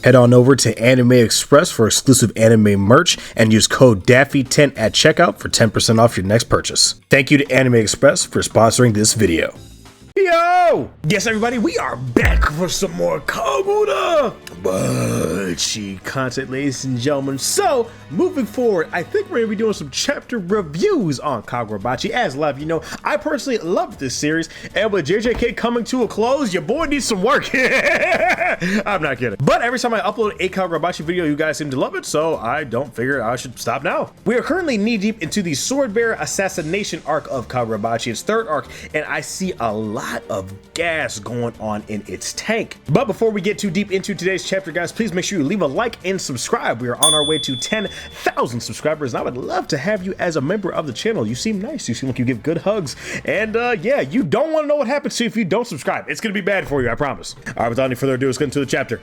Head on over to Anime Express for exclusive anime merch and use code Daffy10 at checkout for 10% off your next purchase. Thank you to Anime Express for sponsoring this video. Yo! Yes, everybody, we are back for some more Kagurabachi content, ladies and gentlemen. So, moving forward, I think we're going to be doing some chapter reviews on Kagurabachi. As a lot of you know, I personally love this series, and with JJK coming to a close, your boy needs some work. I'm not kidding. But every time I upload a Kagurabachi video, you guys seem to love it, so I don't figure I should stop now. We are currently knee-deep into the Swordbearer assassination arc of Kagurabachi, its third arc, and I see a lot of gas going on in its tank. But before we get too deep into today's chapter, guys, please make sure you leave a like and subscribe. We are on our way to 10,000 subscribers, and I would love to have you as a member of the channel. You seem nice, you seem like you give good hugs, and yeah, you don't want to know what happens to you if you don't subscribe. It's gonna be bad for you, I promise. All right, without any further ado, let's get into the chapter.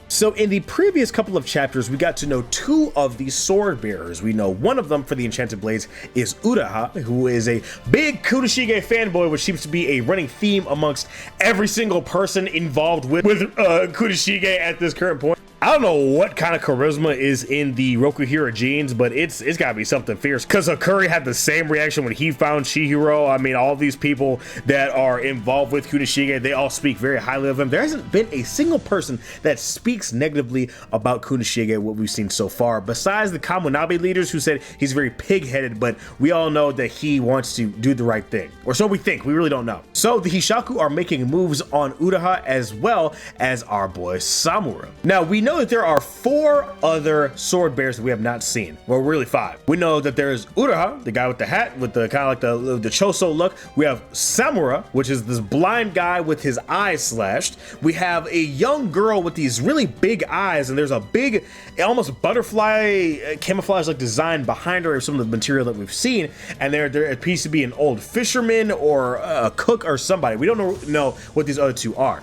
So in the previous couple of chapters, we got to know two of the sword bearers. We know one of them for the enchanted blades is Uraha, who is a big Kunishige fanboy, which seems to be a running theme amongst every single person involved with Kunishige at this current point. I don't know what kind of charisma is in the Rokuhira genes, but it's gotta be something fierce, because Hakuri had the same reaction when he found Chihiro. I mean, all these people that are involved with Kunishige, they all speak very highly of him. There hasn't been a single person that speaks negatively about Kunishige, what we've seen so far, besides the Kamunabe leaders who said he's very pig-headed, but we all know that he wants to do the right thing, or so we think. We really don't know. So the Hishaku are making moves on Uraha as well as our boy Samura. Now, we know that there are 4 other sword bearers that we have not seen. Well, really 5. We know that there's Uraha, the guy with the hat, with the kind of like the Choso look. We have Samura, which is this blind guy with his eyes slashed. We have a young girl with these really big eyes, and there's a big, almost butterfly camouflage like design behind her of some of the material that we've seen. And there appears to be an old fisherman or a cook or somebody. We don't know what these other 2 are.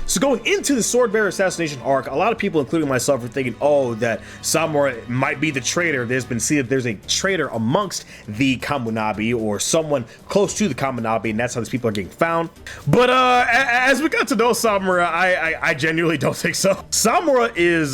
So going into the Swordbearer assassination arc, a lot of people, including myself, are thinking, oh, that Samura might be the traitor. There's been seen that there's a traitor amongst the Kamunabe, or someone close to the Kamunabe, and that's how these people are getting found. But as we got to know Samura, I genuinely don't think so. Samura is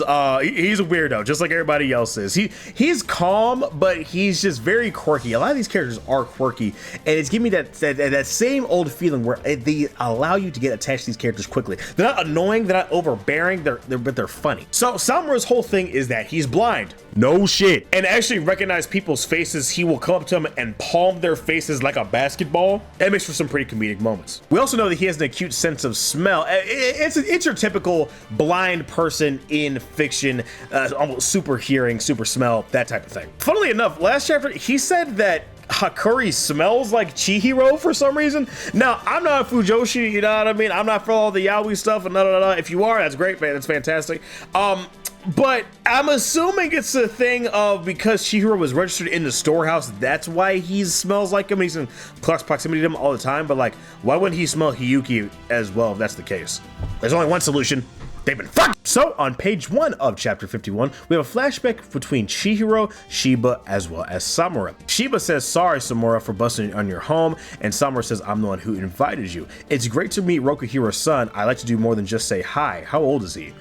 he's a weirdo, just like everybody else is. He's calm, but he's just very quirky. A lot of these characters are quirky, and it's giving me that same old feeling where they allow you to get attached to these characters quickly. They're not annoying, they're not overbearing, but they're funny. So Samura's whole thing is that he's blind. No shit. And actually recognize people's faces. He will come up to them and palm their faces like a basketball. That makes for some pretty comedic moments. We also know that he has an acute sense of smell. It's your typical blind person in fiction, almost super hearing, super smell, that type of thing. Funnily enough, last chapter, he said that Hakuri smells like Chihiro for some reason. Now, I'm not a Fujoshi, you know what I mean? I'm not for all the yaoi stuff and If you are, that's great, man. That's fantastic. But I'm assuming it's a thing of because Chihiro was registered in the storehouse, that's why he smells like him. He's in close proximity to him all the time. But like, why wouldn't he smell Hiyuki as well if that's the case? There's only one solution. They've been fucked. So on page 1 of chapter 51, we have a flashback between Chihiro, Shiba, as well as Samura. Shiba says, sorry Samura for busting on your home, and Samura says, I'm the one who invited you. It's great to meet Rokuhira's son. I like to do more than just say hi. How old is he?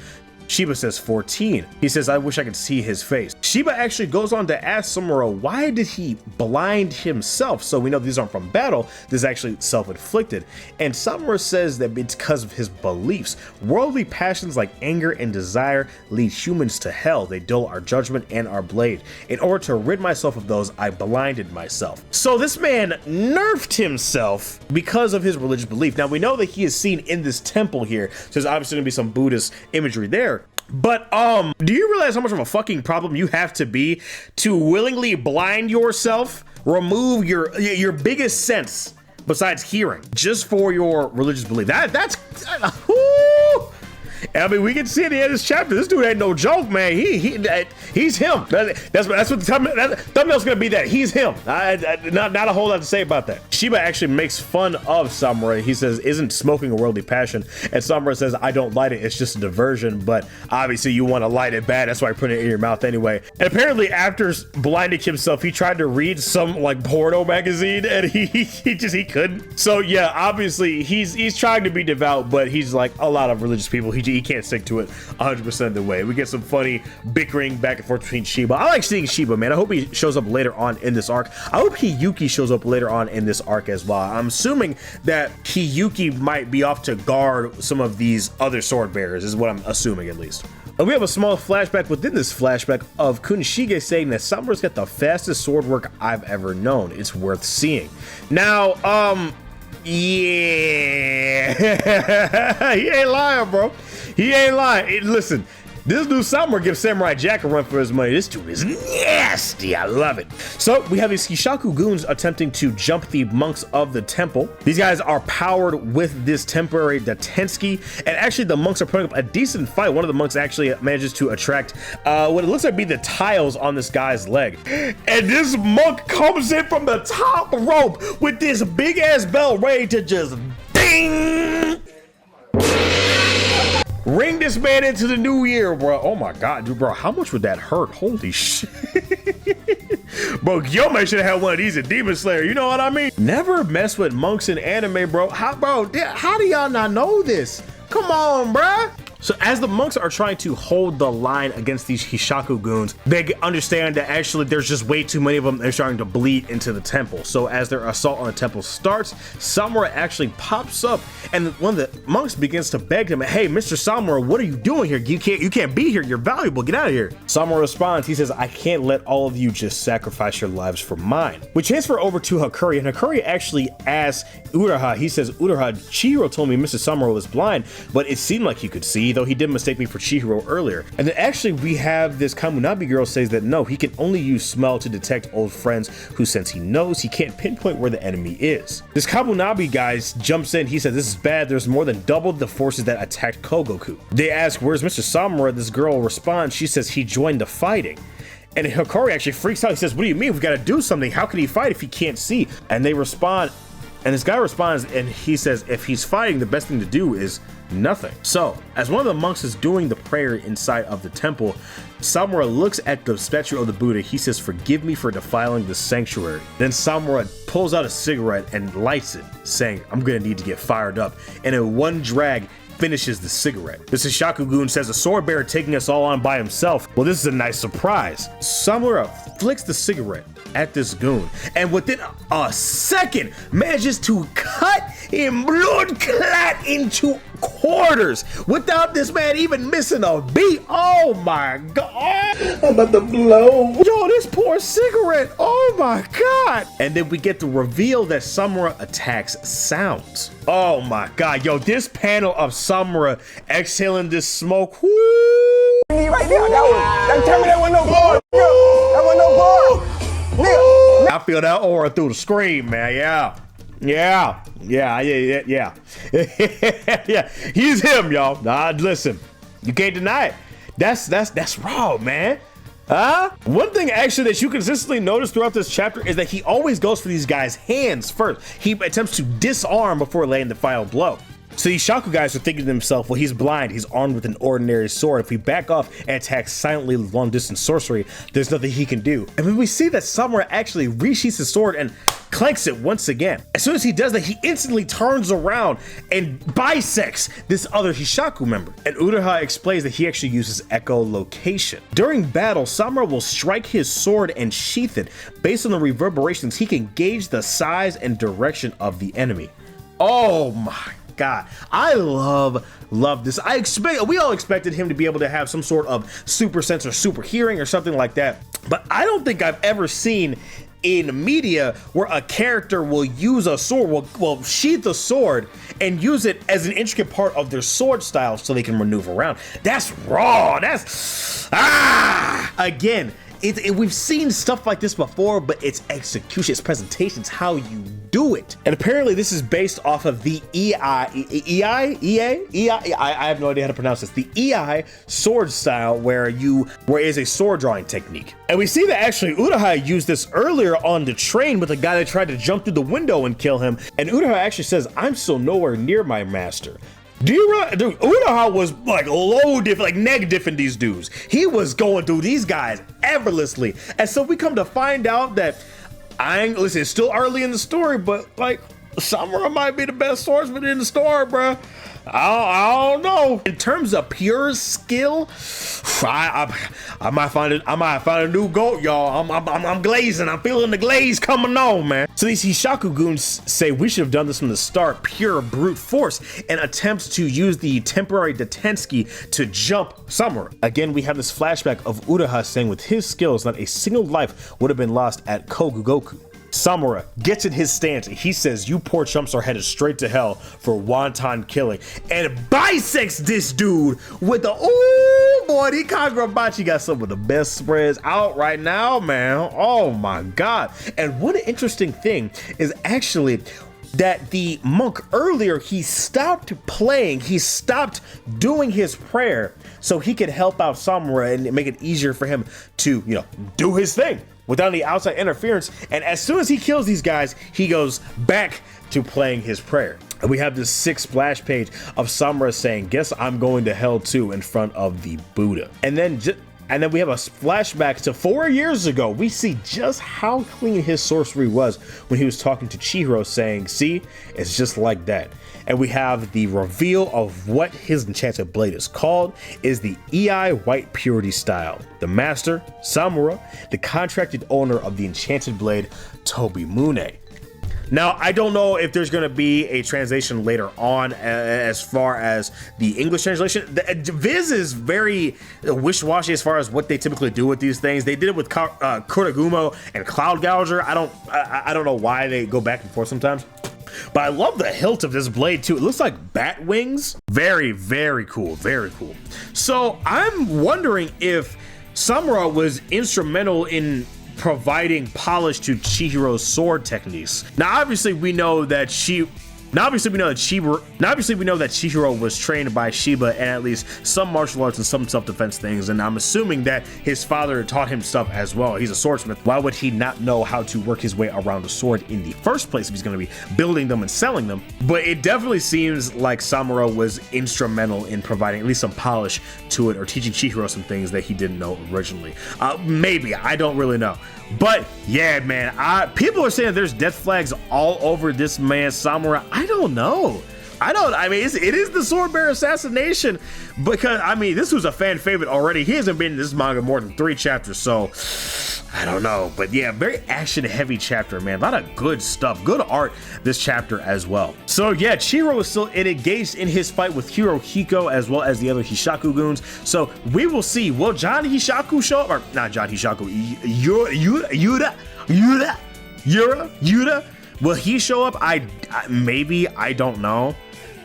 Shiba says 14. He says, I wish I could see his face. Shiba actually goes on to ask Samura, why did he blind himself? So we know these aren't from battle, this is actually self-inflicted. And Samura says that it's because of his beliefs. Worldly passions like anger and desire lead humans to hell. They dull our judgment and our blade. In order to rid myself of those, I blinded myself. So this man nerfed himself because of his religious belief. Now we know that he is seen in this temple here, so there's obviously gonna be some Buddhist imagery there. But do you realize how much of a fucking problem you have to be to willingly blind yourself, remove your biggest sense besides hearing, just for your religious belief? That's I mean, we can see at the end of this chapter, this dude ain't no joke, man. He's him. That's what the thumbnail's gonna be. That he's him. Not a whole lot to say about that. Shiba actually makes fun of Samura. He says, isn't smoking a worldly passion? And Samura says, I don't light it, it's just a diversion, but obviously you want to light it bad, that's why I put it in your mouth anyway. And apparently after blinding himself, he tried to read some like porno magazine and he couldn't. So yeah, obviously he's trying to be devout, but he's like a lot of religious people. He can't stick to it 100% of the way. We get some funny bickering back and forth between Shiba. I like seeing Shiba, man. I hope he shows up later on in this arc. I hope Hiyuki shows up later on in this arc as well. I'm assuming that Hiyuki might be off to guard some of these other sword bearers, is what I'm assuming at least. And we have a small flashback within this flashback of Kunishige saying that SAMURA's got the fastest sword work I've ever known. It's worth seeing. Now, yeah, he ain't lying, bro. He ain't lying. Listen, this dude SAMURA gives Samurai Jack a run for his money. This dude is nasty. I love it. So we have these Hishaku goons attempting to jump the monks of the temple. These guys are powered with this temporary Datensky, and actually the monks are putting up a decent fight. One of the monks actually manages to attract what it looks like be the tiles on this guy's leg. And this monk comes in from the top rope with this big ass bell ready to just ding! Ring this man into the new year, bro. Oh my God, dude, bro, how much would that hurt? Holy shit. Bro, yo man should have had one of these at Demon Slayer, you know what I mean? Never mess with monks in anime, bro. How do y'all not know this? Come on, bruh. So as the monks are trying to hold the line against these Hishaku goons, they understand that actually there's just way too many of them. They're starting to bleed into the temple. So as their assault on the temple starts, SAMURA actually pops up, and one of the monks begins to beg him, "Hey, Mr. SAMURA, what are you doing here? You can't be here. You're valuable. Get out of here." SAMURA responds. He says, "I can't let all of you just sacrifice your lives for mine." We transfer over to Hakuri, and Hakuri actually asks Uraha. He says, "Uraha, Chihiro told me Mr. SAMURA was blind, but it seemed like he could see, though he did mistake me for Chihiro earlier." And then actually we have this Kamunabi girl says that no, he can only use smell to detect old friends, who since he knows, he can't pinpoint where the enemy is. This Kamunabi guy jumps in. He says, "This is bad. There's more than double the forces that attacked Kogoku." They ask, "Where's Mr. SAMURA?" This girl responds. She says he joined the fighting. And Hikari actually freaks out. He says, "What do you mean? We've got to do something. How can he fight if he can't see?" And they respond, and this guy responds, and he says, "If he's fighting, the best thing to do is nothing." So as one of the monks is doing the prayer inside of the temple, SAMURA looks at the statue of the Buddha. He says, "Forgive me for defiling the sanctuary." Then SAMURA pulls out a cigarette and lights it, saying, "I'm gonna need to get fired up." And in one drag, finishes the cigarette. This Hishaku goon says, "A sword bearer taking us all on by himself. Well, this is a nice surprise." SAMURA flicks the cigarette at this goon, and within a second manages to cut him blood clot into quarters without this man even missing a beat. Oh my God, I'm about to blow. Yo, this poor cigarette. Oh my God. And then we get the reveal that SAMURA attacks sounds. Oh my God, yo, this panel of SAMURA exhaling this smoke. Woo. Right there, that one no bar. That one no bar. I feel that aura through the screen, man. Yeah. Yeah. He's him, y'all. Nah, listen, you can't deny it. That's raw, man. One thing actually that you consistently notice throughout this chapter is that he always goes for these guys' hands first. He attempts to disarm before laying the final blow. So these Shaku guys are thinking to themselves, well, he's blind, he's armed with an ordinary sword. If we back off and attack silently with long-distance sorcery, there's nothing he can do. And when we see that SAMURA actually resheaths his sword and clanks it once again. As soon as he does that, he instantly turns around and bisects this other Hishaku member. And Uraha explains that he actually uses echolocation. During battle, SAMURA will strike his sword and sheath it. Based on the reverberations, he can gauge the size and direction of the enemy. Oh my God, I love this. We all expected him to be able to have some sort of super sense or super hearing or something like that, but I don't think I've ever seen in media where a character will use a sword, will sheath a sword and use it as an intricate part of their sword style so they can maneuver around. That's raw. That's again. We've seen stuff like this before, but it's execution, it's presentation, it's how you do it. And apparently this is based off of the I have no idea how to pronounce this. The EI sword style where is a sword drawing technique. And we see that actually Uraha used this earlier on the train with a guy that tried to jump through the window and kill him. And Uraha actually says, "I'm still nowhere near my master." Do you realize, dude, Uraha was like low diff, like neg diffing these dudes. He was going through these guys effortlessly. And so we come to find out that listen, it's still early in the story, but like SAMURA might be the best swordsman in the story, bruh. I don't know. In terms of pure skill, I might find it. I might find a new goat, y'all. I'm glazing. I'm feeling the glaze coming on, man. So these Hishaku goons say we should have done this from the start, pure brute force, and attempts to use the temporary Detensky to jump SAMURA. Again, we have this flashback of Uraha saying with his skills, not a single life would have been lost at Kogugoku. SAMURA gets in his stance and he says, you poor chumps are headed straight to hell for wanton killing, and bisects this dude with the, oh boy, the Kagurabachi got some of the best spreads out right now, man. Oh my god. And one interesting thing is actually that the monk earlier, he stopped playing, he stopped doing his prayer so he could help out SAMURA and make it easier for him to, you know, do his thing without any outside interference. And as soon as he kills these guys, he goes back to playing his prayer. And we have this 6 splash page of SAMURA saying, guess I'm going to hell too, in front of the Buddha. And then we have a flashback to 4 years ago. We see just how clean his sorcery was when he was talking to Chihiro saying, see, it's just like that. And we have the reveal of what his enchanted blade is called is the EI White Purity style. The master, SAMURA, the contracted owner of the enchanted blade, Tobimune. Now, I don't know if there's going to be a translation later on as far as the English translation. Viz is very wish-washy as far as what they typically do with these things. They did it with Kuragumo and Cloud Gouger. I don't know why they go back and forth sometimes. But I love the hilt of this blade too. It looks like bat wings. Very, very cool. Very cool. So I'm wondering if SAMURA was instrumental in providing polish to Chihiro's sword techniques. Now, obviously, we know that Chihiro was trained by Shiba and at least some martial arts and some self-defense things, and I'm assuming that his father taught him stuff as well. He's a swordsmith. Why would he not know how to work his way around a sword in the first place if he's going to be building them and selling them? But it definitely seems like SAMURA was instrumental in providing at least some polish to it, or teaching Chihiro some things that he didn't know originally. Maybe, I don't really know. But yeah, man, people are saying there's death flags all over this man SAMURA. I don't know. I mean, it is the sword bearer assassination, because I mean, this was a fan favorite already. He hasn't been in this manga more than 3 chapters, so I don't know. But yeah, very action heavy chapter, man. A lot of good stuff, good art this chapter as well. So yeah, Chihiro is still engaged in his fight with Hirohiko as well as the other Hishaku goons. So we will see, will John Hishaku show up? Or not John Hishaku, Yura? Will he show up? Maybe, I don't know.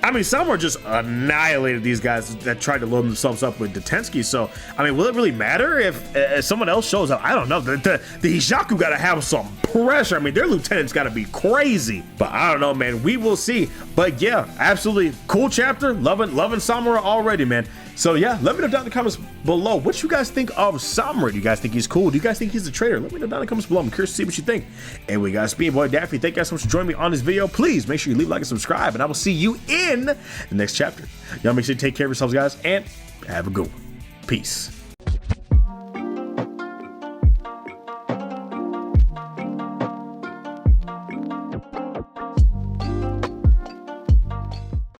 I mean, SAMURA just annihilated these guys that tried to load themselves up with Detensky. So, I mean, will it really matter if someone else shows up? I don't know. The Hishaku got to have some pressure. I mean, their lieutenant's got to be crazy. But I don't know, man. We will see. But yeah, absolutely cool chapter. Loving SAMURA already, man. So yeah, let me know down in the comments below what you guys think of SAMURA. Do you guys think he's cool? Do you guys think he's a traitor? Let me know down in the comments below. I'm curious to see what you think. And we got Speedboy Daffy. Thank you guys so much for joining me on this video. Please make sure you leave a like and subscribe, and I will see you in the next chapter. Y'all make sure you take care of yourselves, guys, and have a good one. Peace.